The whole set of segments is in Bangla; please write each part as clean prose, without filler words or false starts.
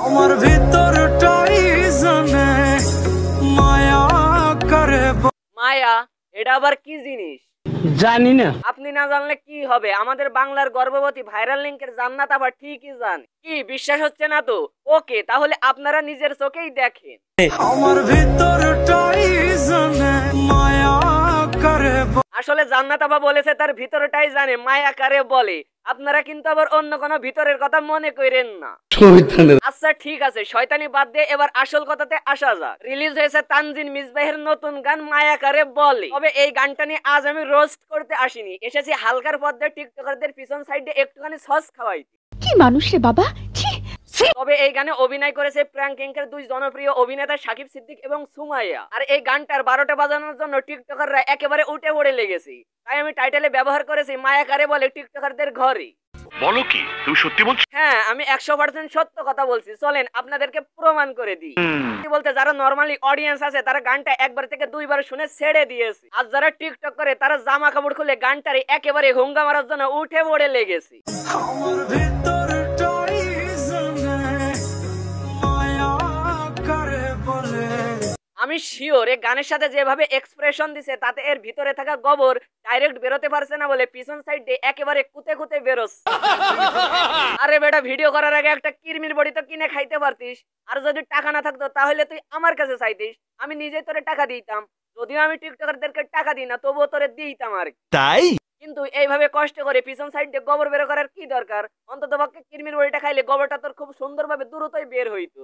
আমার ভিতরটাই জানে মায়া করে। মায়া এটা আবার কি জিনিস জানি না। আপনি না জানলে কি হবে? আমাদের বাংলার গর্ভবতী ভাইরাল লিংকের জান্নাত আবার ঠিকই জানে। কি বিশ্বাস হচ্ছে না তো? ওকে, তাহলে আপনারা নিজের চোখেই দেখেন। আমার ভিতরটাই জানে মায়া করে। আসলে জান্নাত আপা বলেছে তার ভিতরটাই জানে মায়া কারে বলে। আপনারা কিন্তু আবার অন্য কোনো ভিতরের কথা মনে করেন না। আচ্ছা ঠিক আছে, শয়তানি বাদ দিয়ে এবার আসল কথাতে আসা যাক। রিলিজ হয়েছে তানজিন মিসবাহের নতুন গান মায়া কারে বলে। তবে এই গানটা নিয়ে আজ আমি রোস্ট করতে আসিনি, এসেছি হালকার পথে টিকটকারদের পিছন সাইডে একটুখানি সস খাওয়াইতে। কি মানুষ রে বাবা। তবে এই গানে অভিনয় করেছে প্র্যাঙ্কিংকের দুই জনপ্রিয় অভিনেতা সাকিব সিদ্দিক এবং সুমাইয়া। আর এই গানটার 12টা বাজানোর জন্য টিকটকাররা একেবারে উঠে পড়ে লেগেছে। তাই আমি টাইটেলে ব্যবহার করেছি মায়া কারে বলে টিকটকারদের ঘরে। বলো কি তুমি সত্যি বলছো? হ্যাঁ, আমি 100% সত্য কথা বলছি। চলেন আপনাদেরকে প্রমাণ করে দিই। বলতে যারা নরমালি অডিয়েন্স আছে তারা গানটা একবার থেকে দুইবার শুনে ছেড়ে দিয়েছে, আর যারা টিকটক করে তারা জামা কাপড় খুলে গানটারে একেবারে হুঙ্গা মারার জন্য উঠে পড়ে লেগেছে। আমার ভিতরটাই জানে মায়া করে বলে। আমি শিওর এই গানের সাথে যেভাবে এক্সপ্রেশন দিছে তাতে এর ভিতরে থাকা গোবর ডাইরেক্ট বেরোতে পারছে না বলে পিছন সাইডে একেবারে কুতে কুতে বেরোচ্ছে। আরে বেটা, ভিডিও করার আগে একটা কিরমির বড়ি তো কিনে খাইতে পারতিস। আর যদি টাকা না থাকতো তাহলে তুই আমার কাছে চাইতিস, আমি নিজেই তোরে টাকা দিতাম। যদিও আমি টিকটকারদেরকে টাকা দিই না, তবুও তোরে দিতাম আর কি। তাই কিন্তু এইভাবে কষ্ট করে পিছন সাইডে গোবর বের করার কি দরকার? অন্তত পক্ষে কিরমির বড়িটা খাইলে গোবরটা তোর খুব সুন্দরভাবে দ্রুতই বের হইতো।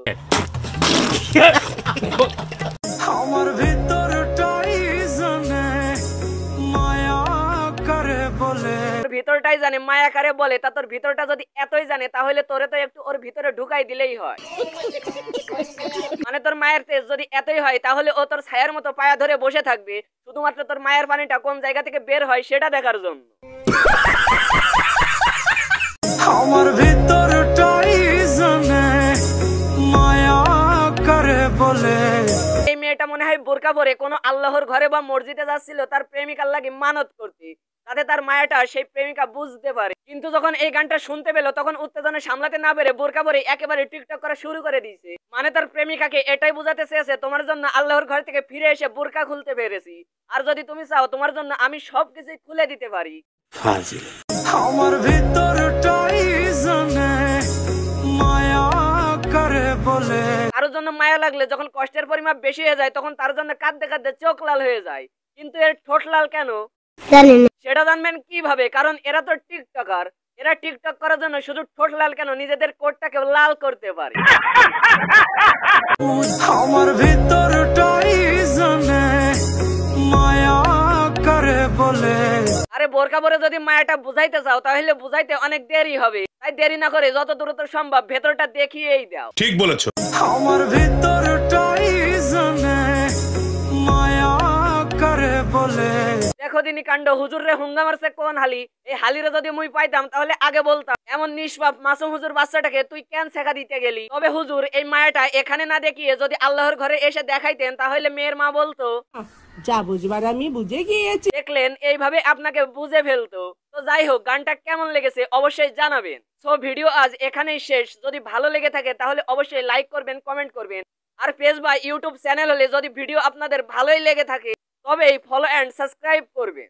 আমার ভিতরটাই জানে মায়া করে বলে। ভিতরটাই জানে মায়া কারে বলে, তা তোর ভিতরটা যদি এতই জানে তাহলে তোরে তো একটু ওর ভিতরে ঢুকাই দিলেই হয়। মানে তোর মায়ের তেজ যদি এতই হয় তাহলে ও তোর ছায়ার মতো পায়া ধরে বসে থাকবে শুধুমাত্র তোর মায়ের পানিটা কোন জায়গা থেকে বের হয় সেটা দেখার জন্য। আমার ভিতরটাই জানে মায়া করে বলে। এই মেয়েটা মনে হয় বোরকা পরে কোনো আল্লাহর ঘরে বা মসজিদে যাচ্ছিল তার প্রেমিকার লাগি মানত করতে, তাতে তার মায়াটা সেই প্রেমিকা বুঝতে পারে। কিন্তু যখন এই গানটা শুনতে পেল তখন উত্তেজনা সামলাতে না পেরে বোরকা পরে একেবারে টিকটক করা শুরু করে দিয়েছে। মানে তার প্রেমিকাকে এটাই বোঝাতে চেয়েছে তোমার জন্য আল্লাহর ঘর থেকে ফিরে এসে বোরকা খুলতে পেরেছি, আর যদি তুমি চাও তোমার জন্য আমি সবকিছু খুলে দিতে পারি। আমার ভিতরটাই জানে মায়া করে বলে। কারোর জন্য মায়া লাগলে যখন কষ্টের পরিমাপ বেশি হয়ে যায় তখন তার জন্য কাঁদতে কাঁদতে চোখ লাল হয়ে যায়। কিন্তু এর ঠোঁট লাল কেন সেটা জানবেন কিভাবে? কারণ এরা তো টিকটকার। এরা টিকটক করার জন্য শুধু ঠোঁট লাল কেন, নিজেদের কোটটাকে লাল করতে পারে। আমার ভিতরটাই জানে মায়া করে বলে। আরে বোরকা পরে যদি মায়াটা বুঝাইতে চাও তাহলে বুঝাইতে অনেক দেরি হবে, তাই দেরি না করে যত দ্রুত সম্ভব ভেতরটা দেখিয়েই দাও। ঠিক বলেছো। আমার ভিতরটাই জানে মায়া করে বলে। দেখো দিনী কাণ্ড, হুজুর রে হুঙ্গা মারছে কোন হালি। এই হালিরে যদি মুই পাইতাম তাহলে আগে বলতাম এমন নিষ্পাপ মাসুম হুজুর বাচ্চাটাকে তুই কেন শেখা দিতে গেলি। তবে হুজুর এই মায়াটা এখানে না দেখিয়ে যদি আল্লাহর ঘরে এসে দেখাইতেন তাহলে মেয়ের মা বলতো যা বুঝবার আমি বুঝে গিয়েছি। দেখলেন, এইভাবে আপনাকে বুঝে ফেলতো। তো যাই হোক, গানটা কেমন লেগেছে অবশ্যই জানাবেন। সো ভিডিও আজ এখানেই শেষ। যদি ভালো লেগে থাকে তাহলে অবশ্যই লাইক করবেন, কমেন্ট করবেন। আর পেজ বা ইউটিউব চ্যানেল হলে যদি ভিডিও আপনাদের ভালোই লেগে থাকে তবেই ফলো এন্ড সাবস্ক্রাইব করবেন।